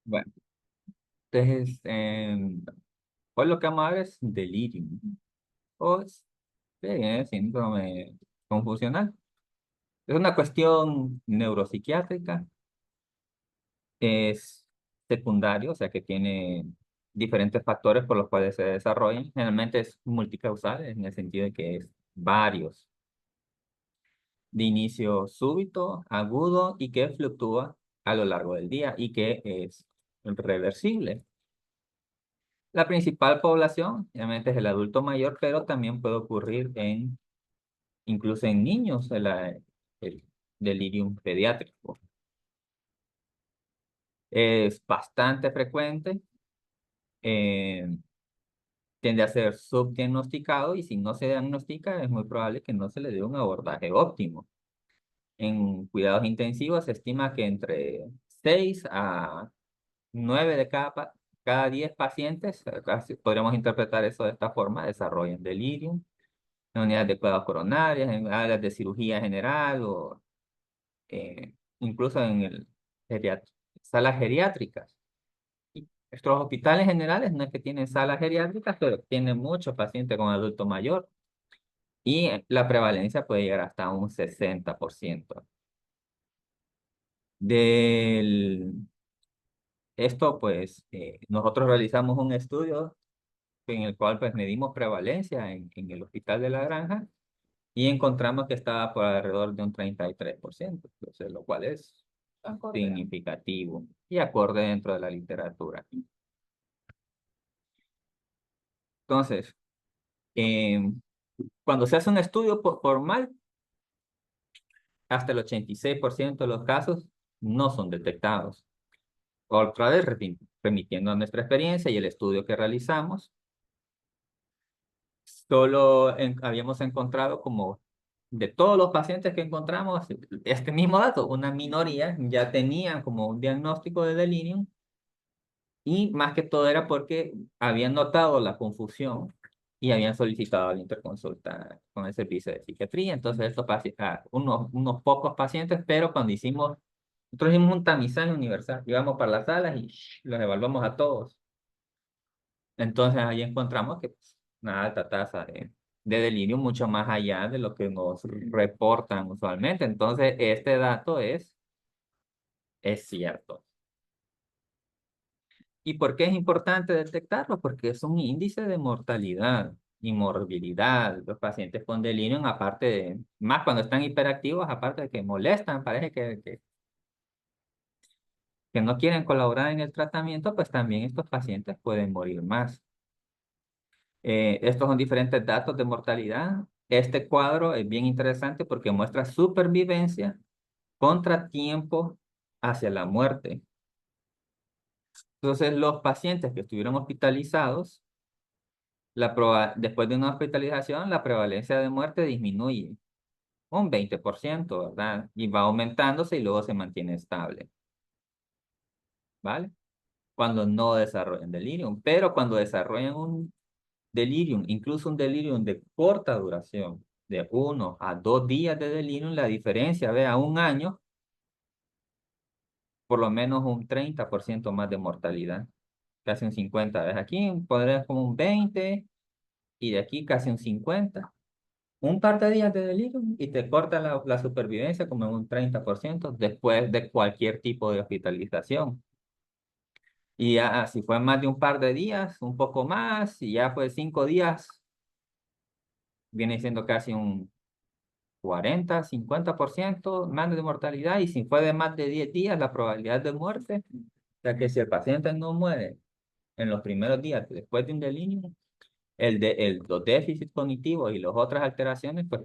Bueno, entonces, hoy lo que vamos a ver es delirium o síndrome confusional. Es una cuestión neuropsiquiátrica, es secundario, o sea que tiene diferentes factores por los cuales se desarrollan. Generalmente es multicausal en el sentido de que es varios, de inicio súbito, agudo y que fluctúa a lo largo del día y que es reversible. La principal población, obviamente, es el adulto mayor, pero también puede ocurrir incluso en niños, el delirium pediátrico. Es bastante frecuente, eh, tiende a ser subdiagnosticado y si no se diagnostica es muy probable que no se le dé un abordaje óptimo. En cuidados intensivos se estima que entre 6 a 9 de cada 10 pacientes, casi podríamos interpretar eso de esta forma, desarrollan delirium en unidades de cuidados coronarios, en áreas de cirugía general o incluso en salas geriátricas. Y nuestros hospitales generales no es que tienen salas geriátricas, pero tienen muchos pacientes con adulto mayor y la prevalencia puede llegar hasta un 60%. Del, Esto, pues, nosotros realizamos un estudio en el cual pues medimos prevalencia en el Hospital de la Granja y encontramos que estaba por alrededor de un 33%, entonces, lo cual es significativo y acorde dentro de la literatura. Entonces, em, cuando se hace un estudio formal, hasta el 86% de los casos no son detectados. Otra vez, remitiendo a nuestra experiencia y el estudio que realizamos, solo habíamos encontrado como de todos los pacientes que encontramos, este mismo dato, una minoría ya tenían como un diagnóstico de delirium y más que todo era porque habían notado la confusión y habían solicitado la interconsulta con el servicio de psiquiatría. Entonces, unos pocos pacientes, pero nosotros hicimos un tamizaje universal, íbamos para las salas y los evaluamos a todos. Entonces, ahí encontramos que pues, una alta tasa de delirio, mucho más allá de lo que nos reportan usualmente. Entonces, este dato es cierto. ¿Y por qué es importante detectarlo? Porque es un índice de mortalidad y morbilidad. Los pacientes con delirium, más cuando están hiperactivos, aparte de que molestan, parece que no quieren colaborar en el tratamiento, pues también estos pacientes pueden morir más. Estos son diferentes datos de mortalidad. Este cuadro es bien interesante porque muestra supervivencia contra tiempo hacia la muerte. Entonces, los pacientes que estuvieron hospitalizados, después de una hospitalización, la prevalencia de muerte disminuye un 20%, ¿verdad? Y va aumentándose y luego se mantiene estable, ¿vale? Cuando no desarrollan delirium, pero cuando desarrollan un delirium, incluso un delirium de corta duración, de 1 a 2 días de delirium, la diferencia, vea, un año, por lo menos un 30% más de mortalidad, casi un 50%. ¿Ves? Aquí podría como un 20% y de aquí casi un 50%. Un par de días de delirium y te corta la supervivencia como en un 30% después de cualquier tipo de hospitalización. Y ya, si fue más de un par de días, un poco más, y ya fue 5 días, viene siendo casi un 40, 50% más de mortalidad. Y si fue de más de 10 días, la probabilidad de muerte, o sea que si el paciente no muere en los primeros días después de un delirio, los déficits cognitivos y las otras alteraciones, pues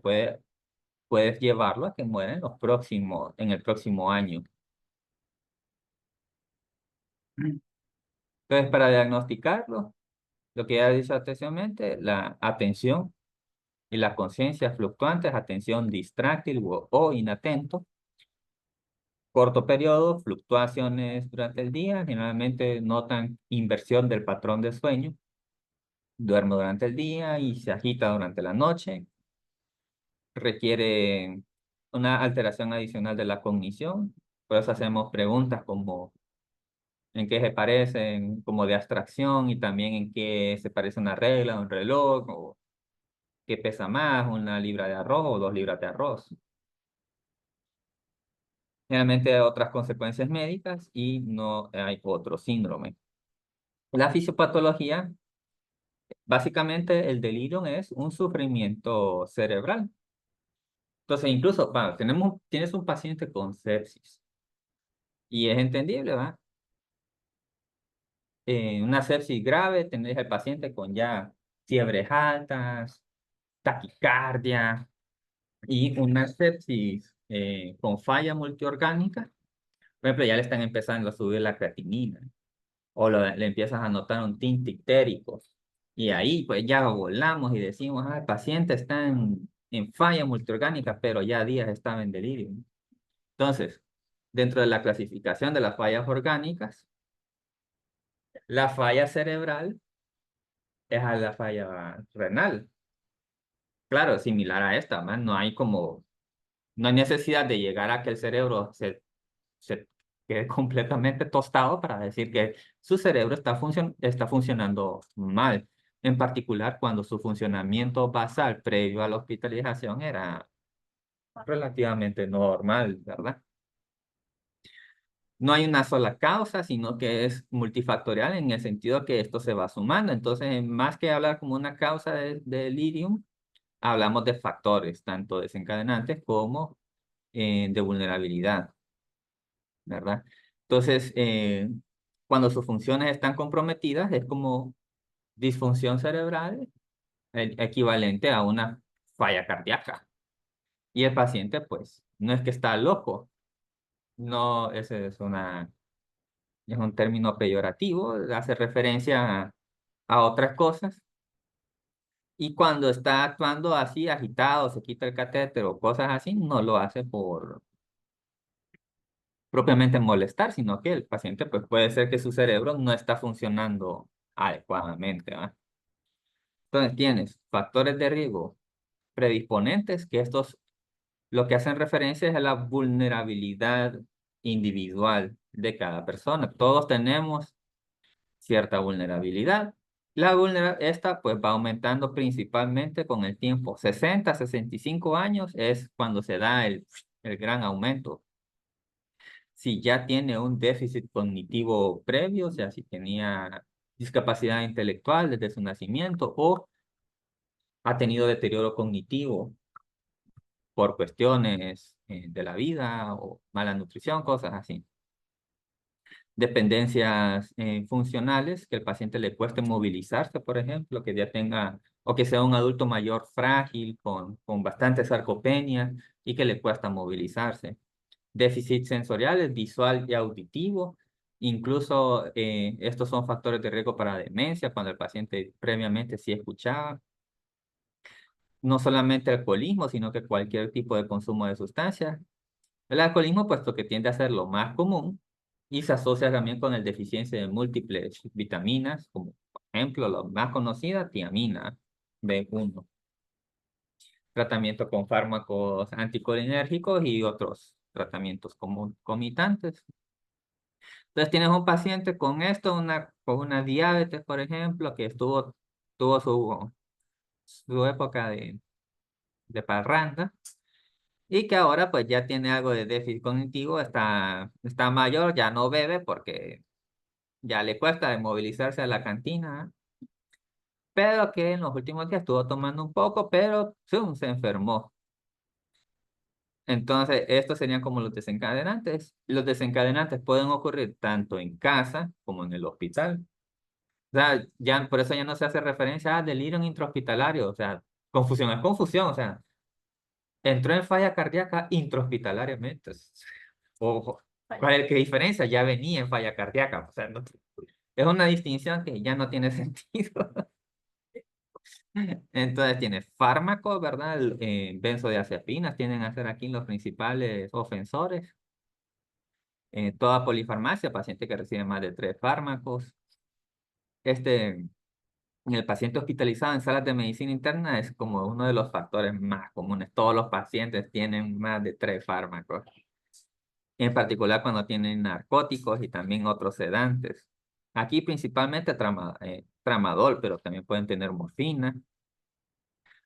puedes llevarlo a que muera en el próximo año. Entonces, para diagnosticarlo, lo que ya he dicho anteriormente, la atención y la conciencia fluctuantes, atención distráctil o inatento, corto periodo, fluctuaciones durante el día, generalmente notan inversión del patrón de sueño, duerme durante el día y se agita durante la noche, requiere una alteración adicional de la cognición, por eso hacemos preguntas como en qué se parecen como de abstracción y también en qué se parece una regla, un reloj, o qué pesa más, una libra de arroz o 2 libras de arroz. Generalmente hay otras consecuencias médicas y no hay otro síndrome. La fisiopatología, básicamente el delirio es un sufrimiento cerebral. Entonces, incluso, tienes un paciente con sepsis y es entendible, ¿va? Una sepsis grave, tenés al paciente con ya fiebres altas, taquicardia y una sepsis con falla multiorgánica. Por ejemplo, ya le están empezando a subir la creatinina o le empiezas a notar un tinte ictérico. Y ahí pues ya volamos y decimos, el paciente está en falla multiorgánica, pero ya días estaba en delirio. Entonces, dentro de la clasificación de las fallas orgánicas, la falla cerebral es a la falla renal. Claro, similar a esta, ¿no? No hay necesidad de llegar a que el cerebro se quede completamente tostado para decir que su cerebro está funcionando mal. En particular, cuando su funcionamiento basal previo a la hospitalización era relativamente normal, ¿verdad? No hay una sola causa, sino que es multifactorial en el sentido que esto se va sumando. Entonces, más que hablar como una causa de delirium, hablamos de factores, tanto desencadenantes como de vulnerabilidad, ¿verdad? Entonces, cuando sus funciones están comprometidas, es como disfunción cerebral equivalente a una falla cardíaca. Y el paciente, pues, no es que está loco, no, ese es un término peyorativo, hace referencia a otras cosas. Y cuando está actuando así, agitado, se quita el catéter o cosas así, no lo hace por propiamente molestar, sino que el paciente pues, puede ser que su cerebro no está funcionando adecuadamente, ¿va? Entonces tienes factores de riesgo predisponentes, que estos lo que hacen referencia es a la vulnerabilidad individual de cada persona. Todos tenemos cierta vulnerabilidad. Esta pues va aumentando principalmente con el tiempo. 60, 65 años es cuando se da el gran aumento. Si ya tiene un déficit cognitivo previo, o sea, si tenía discapacidad intelectual desde su nacimiento o ha tenido deterioro cognitivo por cuestiones de la vida o mala nutrición, cosas así. Dependencias funcionales, que el paciente le cueste movilizarse, por ejemplo, que ya tenga, o que sea un adulto mayor frágil, con bastante sarcopenia y que le cuesta movilizarse. Déficits sensoriales, visual y auditivo. Incluso estos son factores de riesgo para demencia, cuando el paciente previamente sí escuchaba. No solamente alcoholismo, sino que cualquier tipo de consumo de sustancias. El alcoholismo, puesto que tiende a ser lo más común y se asocia también con el deficiencia de múltiples vitaminas, como por ejemplo la más conocida, tiamina B1. Tratamiento con fármacos anticolinérgicos y otros tratamientos concomitantes. Entonces tienes un paciente con esto, con una diabetes, por ejemplo, que tuvo su época de parranda y que ahora pues ya tiene algo de déficit cognitivo, está mayor, ya no bebe porque ya le cuesta de movilizarse a la cantina, pero que en los últimos días estuvo tomando un poco, pero ¡zum! Se enfermó. Entonces, estos serían como los desencadenantes. Los desencadenantes pueden ocurrir tanto en casa como en el hospital. O sea, ya, por eso ya no se hace referencia a delirio intrahospitalario. O sea, confusión es confusión. O sea, entró en falla cardíaca intrahospitalariamente. Ojo, ¿cuál es qué diferencia? Ya venía en falla cardíaca. O sea, es una distinción que ya no tiene sentido. Entonces, tiene fármacos, ¿verdad? Benzodiazepinas tienden a ser aquí los principales ofensores. Toda polifarmacia, paciente que recibe más de 3 fármacos. En el paciente hospitalizado en salas de medicina interna es como uno de los factores más comunes. Todos los pacientes tienen más de 3 fármacos. en particular cuando tienen narcóticos y también otros sedantes. Aquí principalmente tramadol, pero también pueden tener morfina.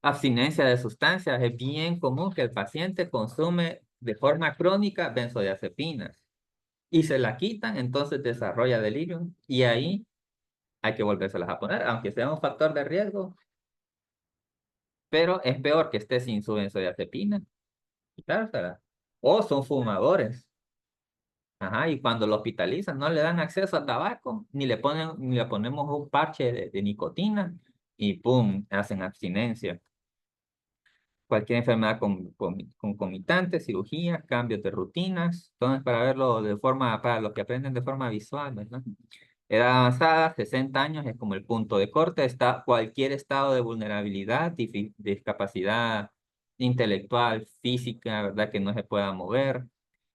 Abstinencia de sustancias. Es bien común que el paciente consume de forma crónica benzodiazepinas y se la quitan, entonces desarrolla delirium y ahí hay que volvérselas a poner, aunque sea un factor de riesgo, pero es peor que esté sin su benzodiazepina, quitársela. O son fumadores. Ajá, y cuando lo hospitalizan no le dan acceso a tabaco, ni le ponemos un parche de nicotina y ¡pum! Hacen abstinencia. Cualquier enfermedad concomitante, cirugía, cambios de rutinas. Entonces, para verlo de forma, para los que aprenden de forma visual, ¿verdad? Edad avanzada, 60 años es como el punto de corte. Está cualquier estado de vulnerabilidad, discapacidad intelectual, física, ¿verdad? Que no se pueda mover.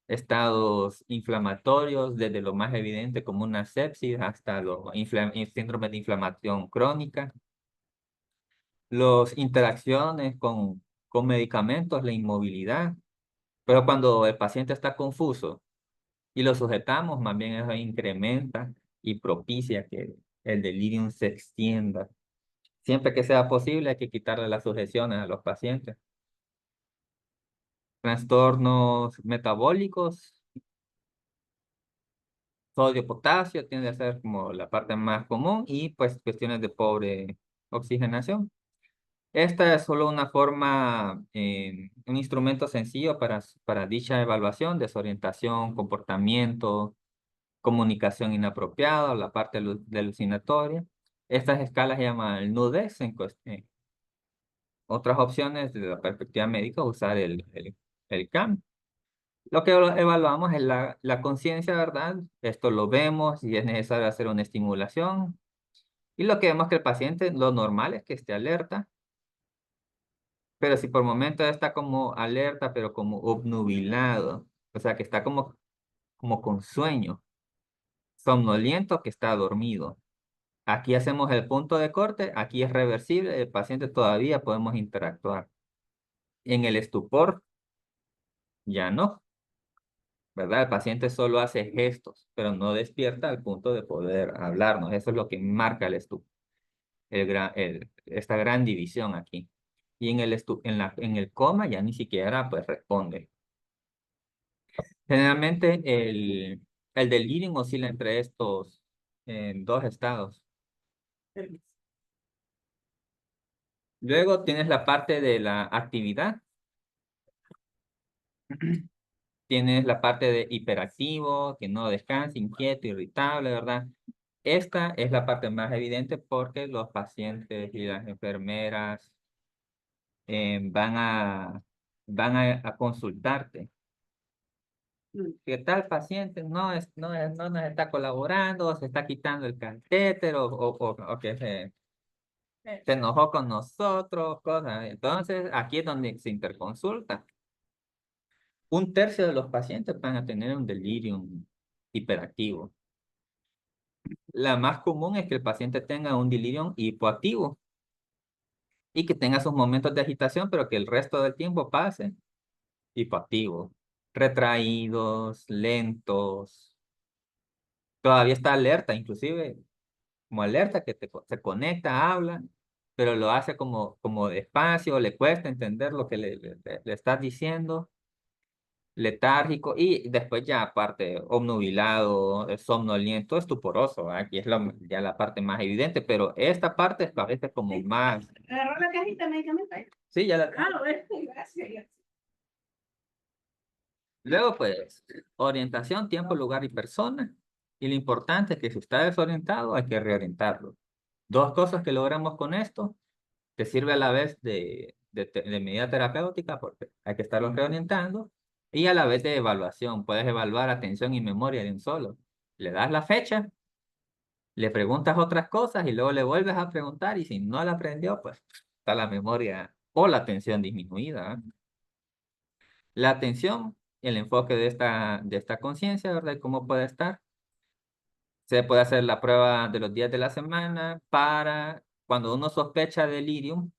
Estados inflamatorios, desde lo más evidente como una sepsis hasta los síndromes de inflamación crónica. Las interacciones con medicamentos, la inmovilidad. Pero cuando el paciente está confuso y lo sujetamos, más bien eso incrementa y propicia que el delirium se extienda. Siempre que sea posible hay que quitarle las sujeciones a los pacientes. Trastornos metabólicos, sodio, potasio, tiende a ser como la parte más común y pues cuestiones de pobre oxigenación. Esta es solo una forma, un instrumento sencillo para dicha evaluación, desorientación, comportamiento, comunicación inapropiada, la parte de alucinatoria. Estas escalas se llaman el NUDES. Otras opciones desde la perspectiva médica, usar el CAM. Lo que evaluamos es la conciencia, ¿verdad? Esto lo vemos y es necesario hacer una estimulación. Y lo que vemos que el paciente, lo normal es que esté alerta, pero si por momentos está como alerta, pero como obnubilado, o sea que está como con sueño, somnoliento que está dormido. Aquí hacemos el punto de corte, aquí es reversible, el paciente todavía podemos interactuar. En el estupor, ya no, ¿verdad? El paciente solo hace gestos, pero no despierta al punto de poder hablarnos. Eso es lo que marca el estupor, esta gran división aquí. Y en el coma ya ni siquiera pues responde. Generalmente el delirium oscila entre estos dos estados. Luego tienes la parte de la actividad. Tienes la parte de hiperactivo, que no descansa, inquieto, irritable, ¿verdad? Esta es la parte más evidente porque los pacientes y las enfermeras eh, van a, a consultarte. ¿Qué tal paciente? No nos está colaborando, se está quitando el catéter o que se enojó con nosotros, cosas. Entonces, aquí es donde se interconsulta. Un tercio de los pacientes van a tener un delirium hiperactivo. La más común es que el paciente tenga un delirium hipoactivo y que tenga sus momentos de agitación, pero que el resto del tiempo pase hipoactivo. Retraídos, lentos, todavía está alerta, inclusive como alerta que se conecta, habla, pero lo hace como despacio, le cuesta entender lo que le estás diciendo, letárgico y después ya aparte obnubilado, somnoliento, estuporoso. Aquí es ya la parte más evidente, pero esta parte es a veces como más. ¿Agarró la cajita de medicamentos? Sí, ya la tengo. Ah, bueno, gracias. Luego, pues, orientación, tiempo, lugar y persona. Y lo importante es que si está desorientado, hay que reorientarlo. Dos cosas que logramos con esto, te sirve a la vez de medida terapéutica, porque hay que estarlo reorientando, y a la vez de evaluación. Puedes evaluar atención y memoria de un solo. Le das la fecha, le preguntas otras cosas y luego le vuelves a preguntar, y si no la aprendió, pues está la memoria o la atención disminuida. La atención, el enfoque de esta conciencia, ¿verdad? Y cómo puede estar. Se puede hacer la prueba de los días de la semana para cuando uno sospecha delirium,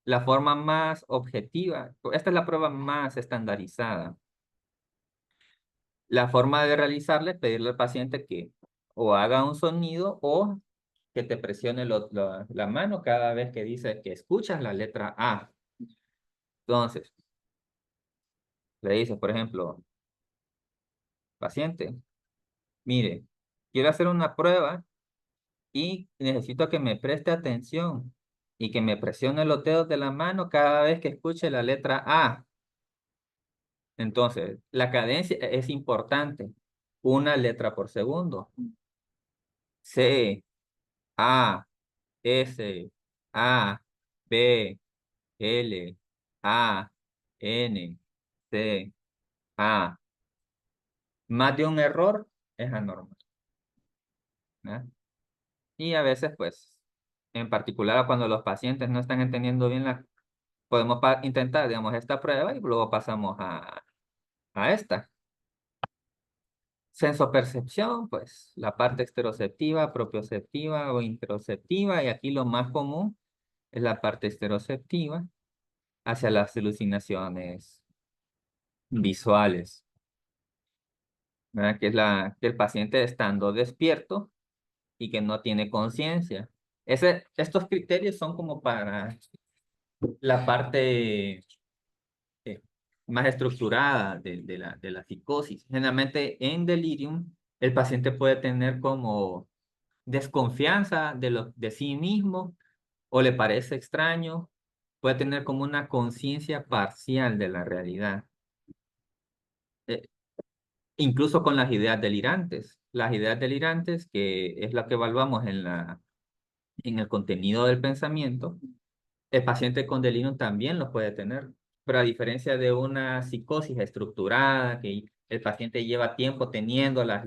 la forma más objetiva, esta es la prueba más estandarizada. La forma de realizarla es pedirle al paciente que o haga un sonido o que te presione la mano cada vez que dice que escuchas la letra A. Entonces, le dices, por ejemplo, paciente, mire, quiero hacer una prueba y necesito que me preste atención y que me presione los dedos de la mano cada vez que escuche la letra A. Entonces, la cadencia es importante. Una letra por segundo. C, A, S, A, B, L, A, N, C, A. Más de un error es anormal, ¿no? Y a veces, pues, en particular cuando los pacientes no están entendiendo bien podemos intentar, digamos, esta prueba y luego pasamos a esta. Sensopercepción, pues, la parte exteroceptiva, propioceptiva o interoceptiva, y aquí lo más común es la parte exteroceptiva hacia las alucinaciones visuales, ¿verdad? Que es que el paciente estando despierto y que no tiene conciencia. Estos criterios son como para la parte eh, más estructurada de la psicosis. Generalmente en delirium el paciente puede tener como desconfianza de sí mismo o le parece extraño, puede tener como una conciencia parcial de la realidad. Eh, Incluso con las ideas delirantes. Las ideas delirantes, que es la que evaluamos en el contenido del pensamiento, el paciente con delirium también lo puede tener, pero a diferencia de una psicosis estructurada, que el paciente lleva tiempo teniéndolas,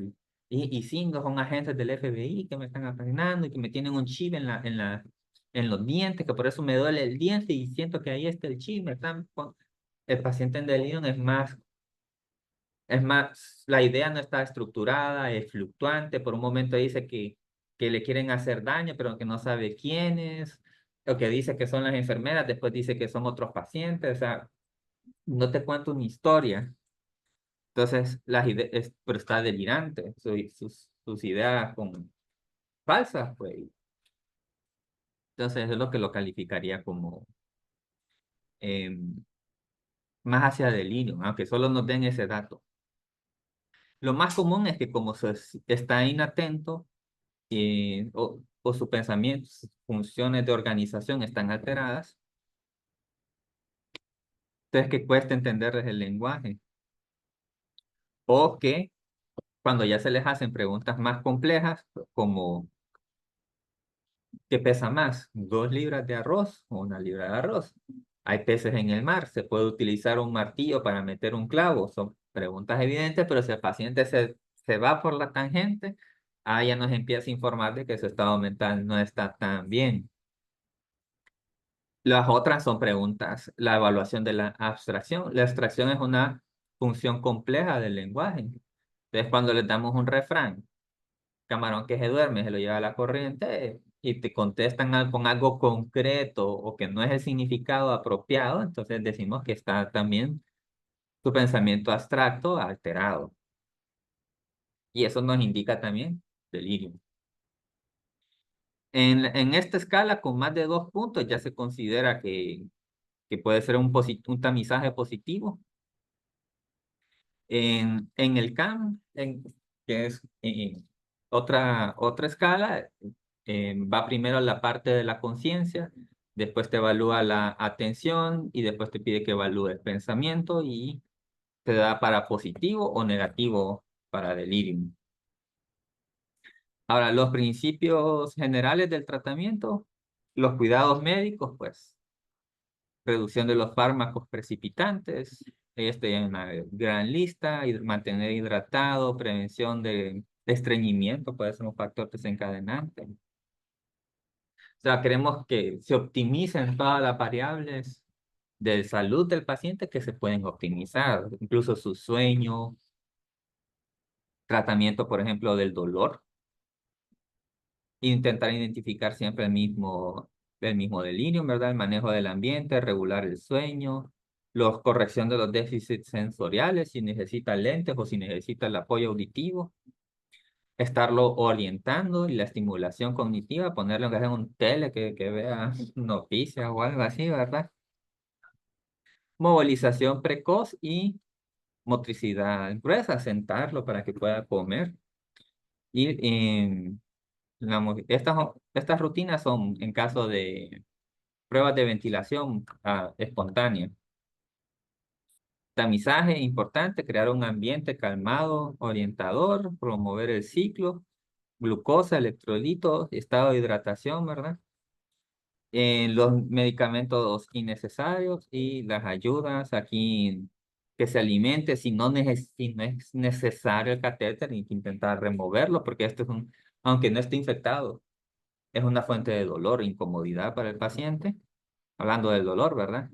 y sí, no son agentes del FBI que me están asesinando y que me tienen un chip en los dientes, que por eso me duele el diente y siento que ahí está el chip, el paciente en delirium es más, la idea no está estructurada, es fluctuante. Por un momento dice que le quieren hacer daño, pero que no sabe quiénes, o que dice que son las enfermeras, después dice que son otros pacientes. O sea, no te cuento una historia. Entonces, pero está delirante, sus ideas falsas, pues. Entonces, eso es lo que lo calificaría como em, más hacia delirio, aunque solo nos den ese dato. Lo más común es que como está inatento, o sus pensamientos, sus funciones de organización están alteradas, entonces que cuesta entenderles el lenguaje. O que cuando ya se les hacen preguntas más complejas, como ¿qué pesa más? ¿2 libras de arroz o 1 libra de arroz? Hay peces en el mar, se puede utilizar un martillo para meter un clavo. Son preguntas evidentes, pero si el paciente se va por la tangente, ya nos empieza a informar de que su estado mental no está tan bien. Las otras son preguntas, la evaluación de la abstracción. La abstracción es una función compleja del lenguaje. Entonces, cuando le damos un refrán, camarón que se duerme, se lo lleva a la corriente, y te contestan con algo concreto o que no es el significado apropiado, entonces decimos que está también tu pensamiento abstracto alterado. Y eso nos indica también delirio. En esta escala, con más de 2 puntos, ya se considera que puede ser un tamizaje positivo. En el CAM, que es otra escala, va primero la parte de la conciencia, después te evalúa la atención y después te pide que evalúe el pensamiento y te da para positivo o negativo para delirium. Ahora, los principios generales del tratamiento, los cuidados médicos, pues reducción de los fármacos precipitantes, en una gran lista, y mantener hidratado, prevención de estreñimiento, puede ser un factor desencadenante. O sea, queremos que se optimicen todas las variables de salud del paciente que se pueden optimizar, incluso su sueño, tratamiento, por ejemplo, del dolor, intentar identificar siempre el mismo delirio, ¿verdad? El manejo del ambiente, regular el sueño, corrección de los déficits sensoriales, si necesita lentes o si necesita el apoyo auditivo, estarlo orientando y la estimulación cognitiva, ponerle aunque sea un tele que vea noticias o algo así, ¿verdad? Movilización precoz y motricidad gruesa, sentarlo para que pueda comer. Y estas rutinas son en caso de pruebas de ventilación espontánea. Tamizaje importante, crear un ambiente calmado, orientador, promover el ciclo, glucosa, electrolitos, estado de hidratación, ¿verdad? Los medicamentos innecesarios y las ayudas aquí que se alimente si no es necesario el catéter, hay que intentar removerlo porque esto es aunque no esté infectado, es una fuente de dolor e incomodidad para el paciente, hablando del dolor, ¿verdad?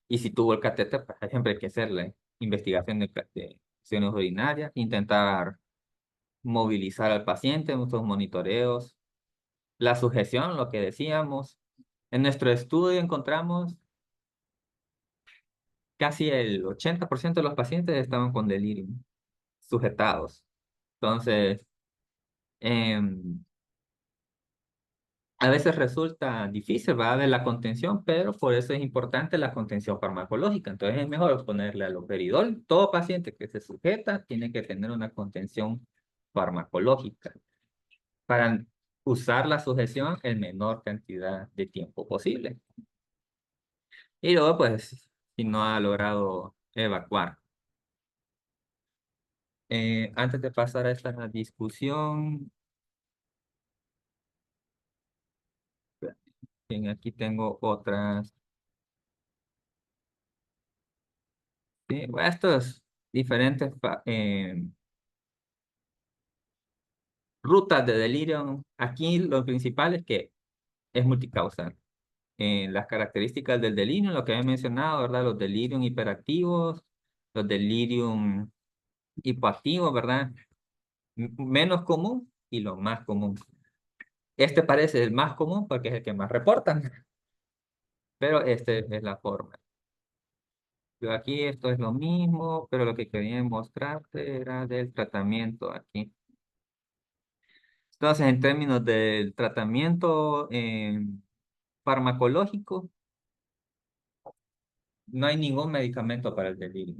Y si tuvo el catéter, pues siempre hay que hacerle investigación de acciones urinarias, intentar movilizar al paciente en nuestros monitoreos, la sujeción, lo que decíamos. En nuestro estudio encontramos casi el 80% de los pacientes estaban con delirio, sujetados. Entonces, em, a veces resulta difícil, va a haber la contención, pero por eso es importante la contención farmacológica. Entonces es mejor ponerle aloperidol. Todo paciente que se sujeta tiene que tener una contención farmacológica para usar la sujeción en menor cantidad de tiempo posible. Y luego, pues, si no ha logrado evacuar. Antes de pasar a esta discusión, bien, aquí tengo otras. Sí, bueno, estos diferentes rutas de delirio. Aquí lo principal es que es multicausal. Las características del delirio, lo que he mencionado, ¿verdad? Los delirium hiperactivos, los delirium hipoactivos, ¿verdad? Menos común y lo más común. Este parece el más común porque es el que más reportan, pero este es la forma. Yo aquí esto es lo mismo, pero lo que quería mostrarte era del tratamiento aquí. Entonces, en términos del tratamiento farmacológico, no hay ningún medicamento para el delirio.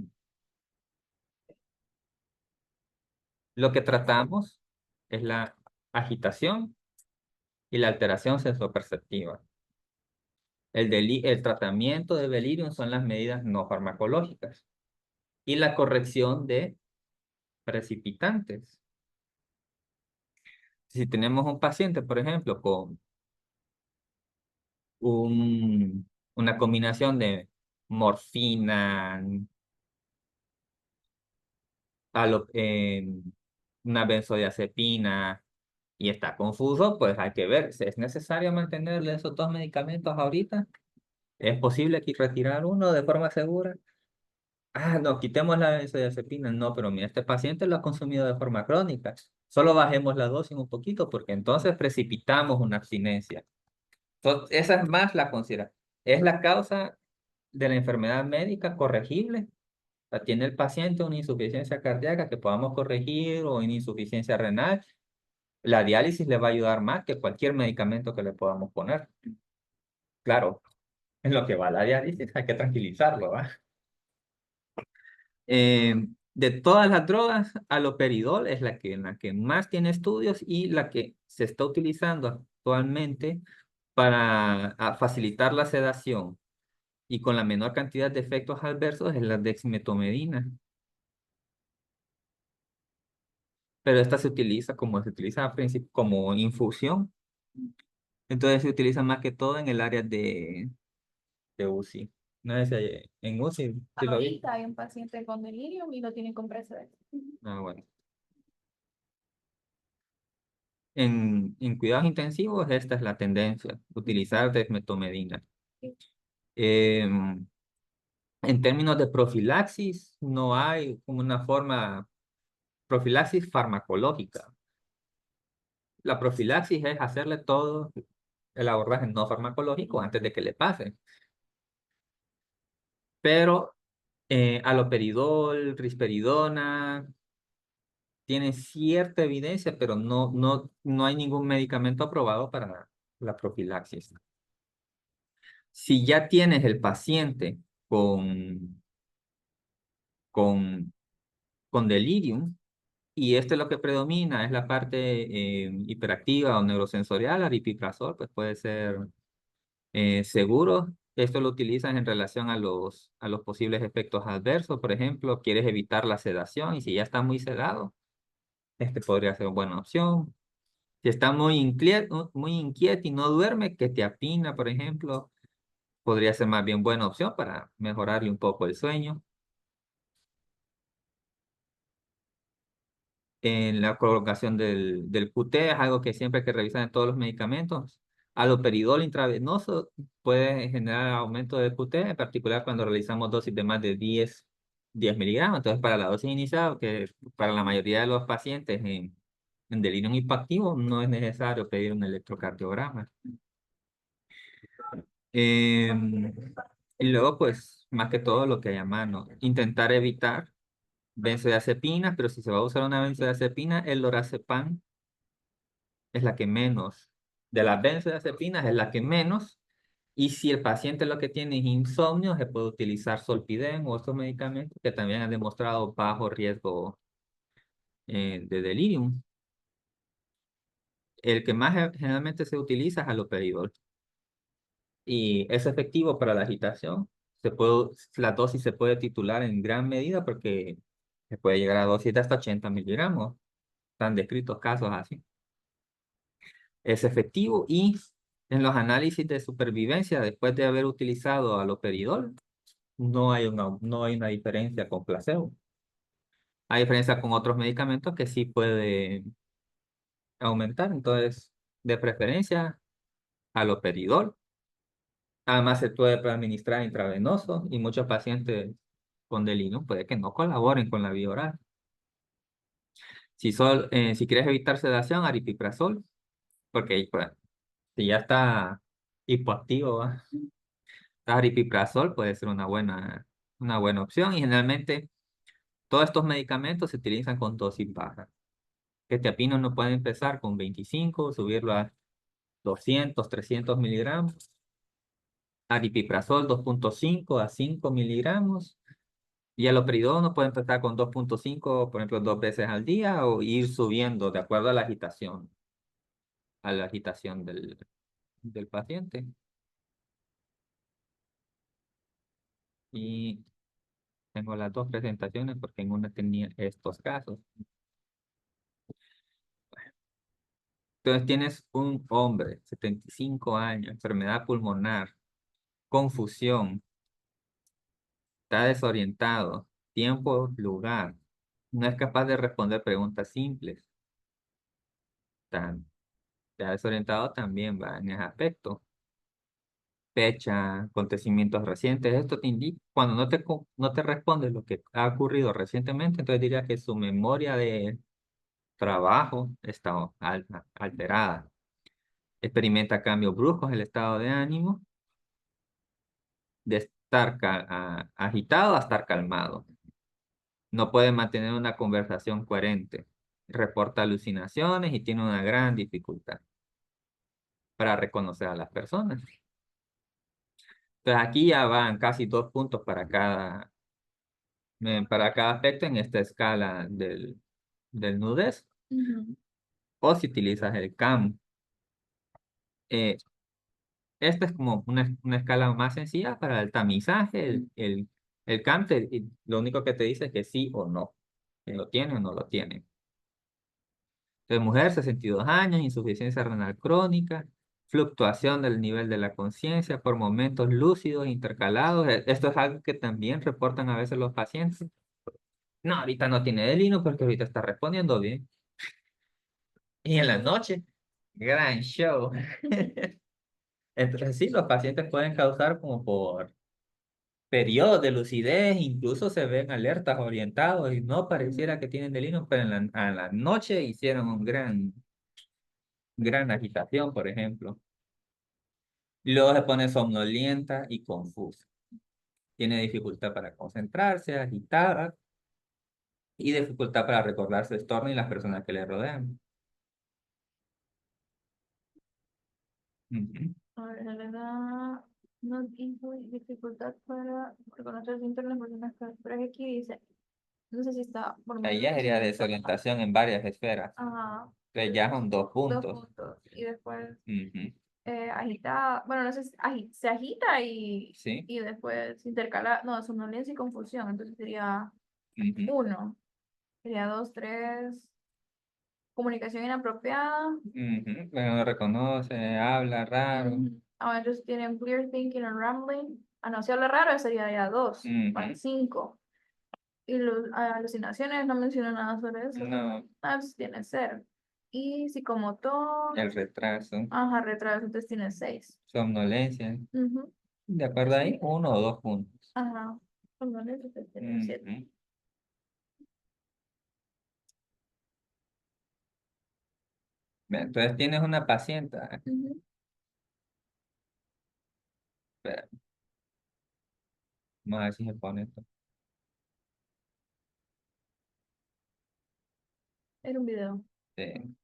Lo que tratamos es la agitación y la alteración sensoperceptiva. El tratamiento de delirium son las medidas no farmacológicas y la corrección de precipitantes. Si tenemos un paciente, por ejemplo, con una combinación de morfina, una benzodiazepina y está confuso, pues hay que ver, si es necesario mantenerle esos dos medicamentos ahorita. ¿Es posible aquí retirar uno de forma segura? Ah, no, quitemos la benzodiazepina. No, pero mira, este paciente lo ha consumido de forma crónica. Solo bajemos la dosis un poquito porque entonces precipitamos una abstinencia. Entonces, esa es más la consideración. Es la causa de la enfermedad médica corregible. O sea, tiene el paciente una insuficiencia cardíaca que podamos corregir o una insuficiencia renal. La diálisis le va a ayudar más que cualquier medicamento que le podamos poner. Claro, en lo que va la diálisis hay que tranquilizarlo, ¿va? De todas las drogas, aloperidol es la que más tiene estudios y la que se está utilizando actualmente para facilitar la sedación y con la menor cantidad de efectos adversos es la dexmetomedina. Pero esta se utiliza como infusión, entonces se utiliza más que todo en el área de UCI. No sé si en UCI, ¿sí lo vi? Ahorita hay un paciente con delirium y lo tienen con precedente. Ah, bueno. En cuidados intensivos, esta es la tendencia, utilizar dexmetomedina. Em, en términos de profilaxis, no hay como una forma, profilaxis farmacológica. La profilaxis es hacerle todo el abordaje no farmacológico antes de que le pase. Pero aloperidol, risperidona, tienen cierta evidencia, pero no hay ningún medicamento aprobado para la profilaxis. Si ya tienes el paciente con, con, con delirium, y esto es lo que predomina, es la parte hiperactiva o neurosensorial, aripiprazol, pues puede ser seguro. Esto lo utilizas en relación a los posibles efectos adversos. Por ejemplo, quieres evitar la sedación y si ya está muy sedado, este podría ser una buena opción. Si está muy inquieto y no duerme, que te apina, por ejemplo, podría ser más bien buena opción para mejorarle un poco el sueño. En la colocación del QT es algo que siempre hay que revisar en todos los medicamentos. Aloperidol intravenoso puede generar aumento de QT, en particular cuando realizamos dosis de más de 10 miligramos. Entonces, para la dosis inicial, que para la mayoría de los pacientes en delirium hipoactivo, no es necesario pedir un electrocardiograma. Em, y luego, pues, más que todo lo que hay a mano, intentar evitar benzodiazepinas, pero si se va a usar una benzodiazepina, el lorazepam es la que menos, de las benzodiazepinas es la que menos, y si el paciente lo que tiene es insomnio, se puede utilizar Solpidem o otros medicamentos que también han demostrado bajo riesgo de delirium. El que más generalmente se utiliza es haloperidol y es efectivo para la agitación. La dosis se puede titular en gran medida porque se puede llegar a dosis de hasta 80 miligramos. Están descritos casos así. Es efectivo y en los análisis de supervivencia después de haber utilizado haloperidol, no hay una diferencia con placebo. Hay diferencia con otros medicamentos que sí puede aumentar, entonces, de preferencia, haloperidol. Además, se puede administrar intravenoso y muchos pacientes con delirium puede que no colaboren con la vía oral. Si quieres evitar sedación, aripiprazol, porque pues, si ya está hipoactivo, ¿va? Aripiprazol puede ser una buena opción y generalmente todos estos medicamentos se utilizan con dosis bajas. Quetiapino no puede empezar con 25, subirlo a 200, 300 miligramos. Aripiprazol 2,5 a 5 miligramos. Y haloperidol no puede empezar con 2,5, por ejemplo, 2 veces al día o ir subiendo de acuerdo a la agitación del paciente. Y tengo las dos presentaciones porque en una tenía estos casos. Entonces tienes un hombre, 75 años, enfermedad pulmonar, confusión, está desorientado, tiempo, lugar, no es capaz de responder preguntas simples, está desorientado también va en ese aspecto. Fecha, acontecimientos recientes, esto te indica, cuando no te responde lo que ha ocurrido recientemente, entonces diría que su memoria de trabajo está alterada. Experimenta cambios bruscos en el estado de ánimo de estar agitado a estar calmado. No puede mantener una conversación coherente. Reporta alucinaciones y tiene una gran dificultad para reconocer a las personas. Entonces aquí ya van casi 2 puntos para cada aspecto en esta escala del nudez. Ujú. O si utilizas el CAM. Eh, Esta es como una escala más sencilla para el tamizaje. El CAM lo único que te dice es que sí o no, que lo tiene o no lo tiene. Entonces, mujer, 62 años, insuficiencia renal crónica, fluctuación del nivel de la conciencia por momentos lúcidos intercalados. Esto es algo que también reportan a veces los pacientes. No, ahorita no tiene delino porque ahorita está respondiendo bien. Y en la noche, gran show. Entonces, sí, los pacientes pueden causar como por periodos de lucidez, incluso se ven alertas orientados y no pareciera que tienen delirium, pero a la noche hicieron gran agitación, por ejemplo. Y luego se pone somnolienta y confusa. tiene dificultad para concentrarse, agitada, y dificultad para recordar su entorno y las personas que le rodean. Ujú. A ver, le da no dificultad para reconocer síntomas de personas con aquí dice, no sé si está por lo Ahí menos ya sería desorientación en varias esferas. ajá, Entonces ya son 2 dos puntos. puntos. Y después Ujú. agita, bueno, no sé, se agita Sí. y después intercala, no, somnolencia y confusión, entonces sería Ujú. 1, sería 2, 3, comunicación inapropiada. Ujú. Pero no reconoce, habla raro. Ah, entonces tienen clear thinking and rambling. Ah, no, si habla raro sería ya 2, van Ujú. 5. Y los alucinaciones no menciono nada sobre eso. No, Ah, entonces tiene 0. Y psicomotor, el retraso, ajá, retraso, entonces tiene 6. somnolencia. Ujú. De acuerdo ahí, 1 o 2 puntos. Ajá, perdón, entonces tiene 7. Ujú. Bien, entonces tienes una paciente. Espera, vamos a ver si se pone esto. Era un video. Sí.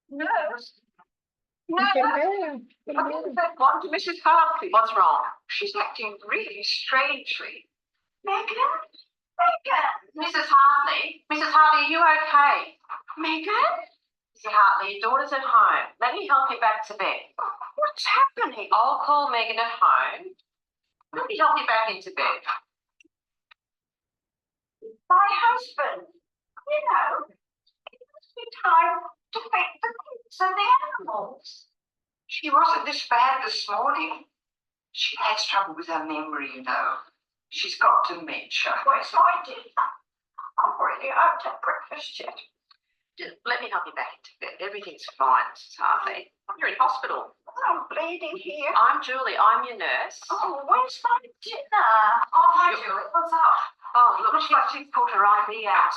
Nurse? Nurse? What to Mrs. Hartley? What's wrong? She's acting really strangely. Megan? Megan! Mrs. Hartley? Mrs. Hartley, are you okay? Megan? Mrs. Hartley, your daughter's at home. Let me help you back to bed. What's happening? I'll call Megan at home. Let me help you back into bed. My husband, you know, it must be time to feed the kids and the animals. She wasn't this bad this morning. She has trouble with her memory, you know. She's got dementia. Where's my dinner? I'm really out to breakfast yet. Just let me help you back into bed. Everything's fine, Mrs. Hartley. You're in hospital. I'm bleeding here. I'm Julie. I'm your nurse. Oh, where's my dinner? Oh, hi, Julie. What's up? Oh, look, she's pulled her IV out.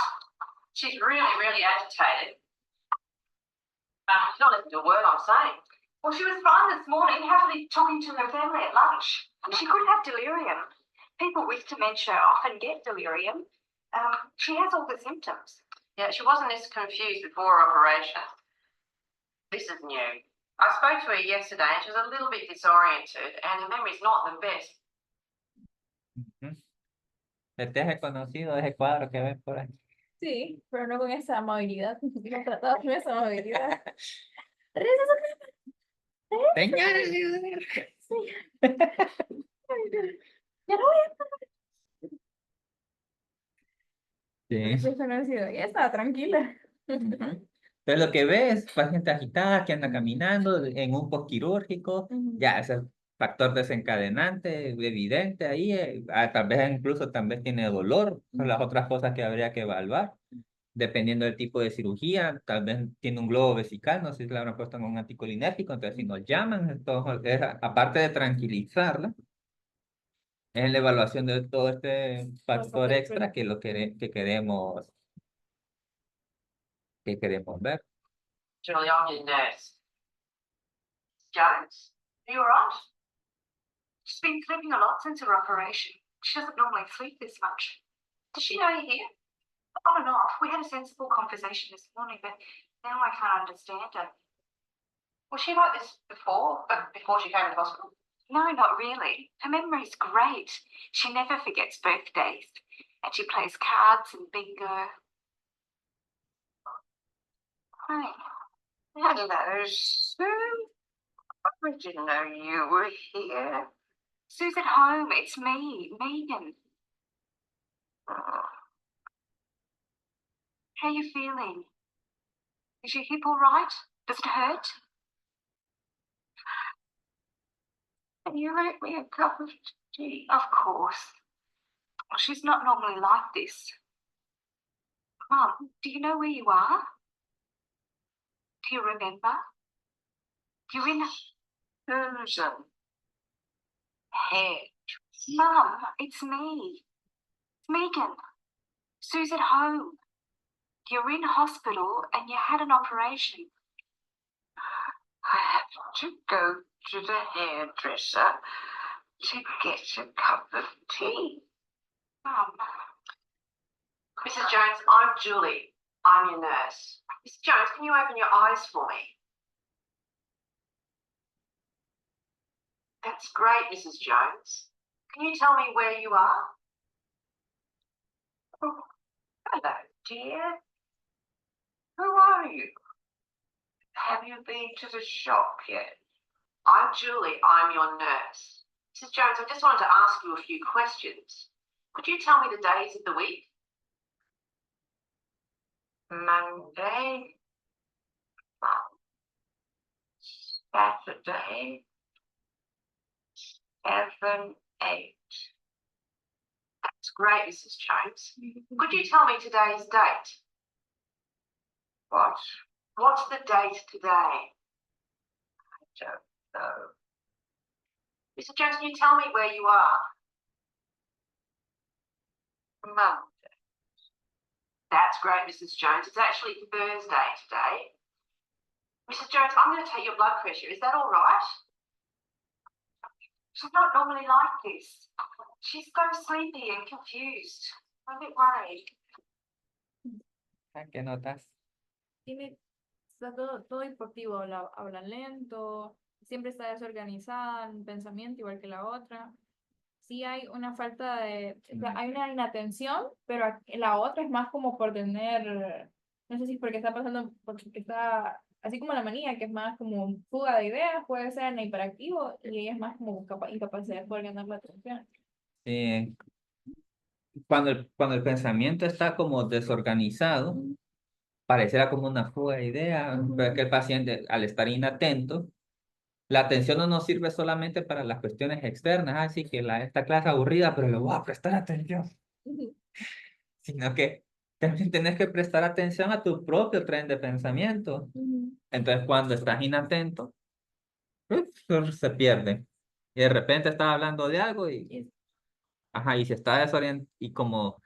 She's really, really agitated. She's not listening to a word I'm saying. Well, she was fine this morning, happily talking to her family at lunch. She could have delirium. People with dementia often get delirium. She has all the symptoms. Yeah, she wasn't this confused before her operation. This is new. I spoke to her yesterday and she was a little bit disoriented and her memory's not the best. Ujú. Este es reconocido, ese cuadro que ven por ahí. Sí, pero no con esa amabilidad. No tratado con esa amabilidad. Señores, Sí. Ya no voy sí. a desconocido. Ya estaba tranquila. Ujú. Entonces lo que ves, paciente agitada que anda caminando en un postquirúrgico, ya ese factor desencadenante evidente ahí, tal vez incluso también tiene dolor, son las otras cosas que habría que evaluar, dependiendo del tipo de cirugía, tal vez tiene un globo vesical, no sé si le habrán puesto en un anticolinérgico, entonces si nos llaman, entonces, aparte de tranquilizarla, es la evaluación de todo este factor extra que, que queremos ver. Julie, I'm your nurse. Jones, are you alright? She's been sleeping a lot since her operation. She doesn't normally sleep this much. Does she know you're here? On and off. We had a sensible conversation this morning, but now I can't understand her. Was she like this before she came to hospital? No, not really. Her memory's great. She never forgets birthdays. And she plays cards and bingo. Hi. Hello, Sue. I didn't know you were here. Sue's at home. It's me, Megan. How are you feeling? Is your hip all right? Does it hurt? Can you make me a cup of tea? Of course. Well, she's not normally like this. Mum, do you know where you are? Do you remember? You're in Susan. Head. Mum, it's me. It's Megan. Sue's at home. You're in hospital and you had an operation. I have to go to the hairdresser to get a cup of tea. Mrs. Jones, I'm Julie. I'm your nurse. Mrs. Jones, can you open your eyes for me? That's great, Mrs. Jones. Can you tell me where you are? Oh, hello, dear. Who are you? Have you been to the shop yet? I'm Julie. I'm your nurse. Mrs. Jones, I just wanted to ask you a few questions. Could you tell me the days of the week? Monday, Saturday, 7, 8. That's great, Mrs. Jones. Could you tell me today's date? What? What's the date today? I don't know. Mr. Jones, can you tell me where you are? Monday. That's great, Mrs. Jones. It's actually Thursday today. Mrs. Jones, I'm going to take your blood pressure. Is that all right? She's not normally like this. She's so sleepy and confused. I'm a bit worried. ¿Qué notas? Está todo deportivo, habla lento, siempre está desorganizada en pensamiento, igual que la otra. Sí hay una falta de, o sea, hay una inatención, pero la otra es más como por tener, no sé si es porque está pasando, porque está, así como la manía, que es más como fuga de ideas, puede ser en hiperactivo, y ella es más como incapacidad de poder ganar la atención. Cuando el pensamiento está como desorganizado, pareciera como una fuga de ideas, pero es que el paciente, al estar inatento, la atención no nos sirve solamente para las cuestiones externas, así que esta clase aburrida, pero le voy a prestar atención, sino que también tienes que prestar atención a tu propio tren de pensamiento. Entonces, cuando estás inatento, se pierde. Y de repente estás hablando de algo y se está desorientado, y como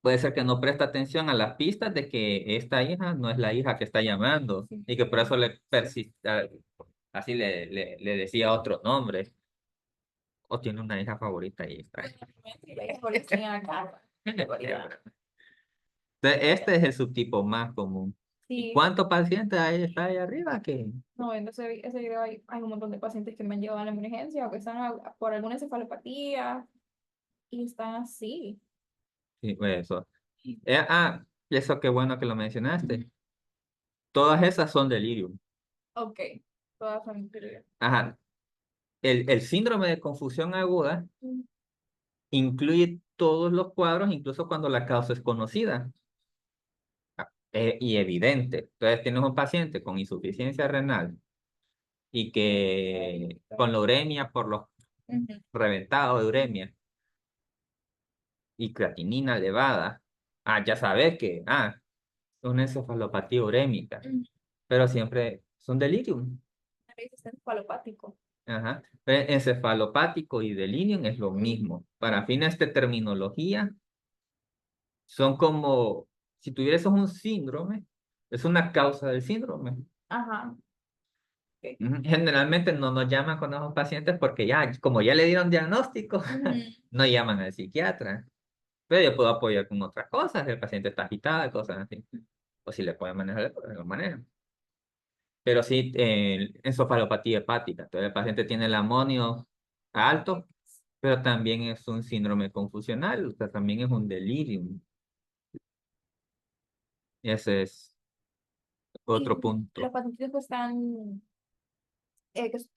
puede ser que no presta atención a las pistas de que esta hija no es la hija que está llamando, y que por eso le persiste, así le decía otro nombre, o tiene una hija favorita y está. Entonces, este es el subtipo más común. ¿Y Sí, cuántos pacientes está ahí arriba? no, viendo ese video hay un montón de pacientes que me han llevado a la emergencia o que están por alguna encefalopatía y están así. Sí, pues eso. Eso qué bueno que lo mencionaste. Todas esas son delirium. Ok, todas son increíbles. Ajá. El síndrome de confusión aguda incluye todos los cuadros, incluso cuando la causa es conocida y evidente. Entonces tienes un paciente con insuficiencia renal y que con la uremia por los reventados de uremia y creatinina elevada. Ya sabes que una encefalopatía urémica, pero siempre es un delirium. Es encefalopático. Ajá. Encefalopático y delirium es lo mismo. Para fines de terminología, son como si tuvieras un síndrome, es una causa del síndrome. Ajá. Generalmente no nos llaman con esos pacientes porque como ya le dieron diagnóstico, no llaman al psiquiatra. Pero yo puedo apoyar con otras cosas, el paciente está agitado, cosas así. O si le pueden manejar, pues lo manejan. Pero sí, encefalopatía hepática. Entonces el paciente tiene el amonio alto, pero también es un síndrome confusional, o sea, también es un delirium. Ese es otro Y punto. los pacientes que están que es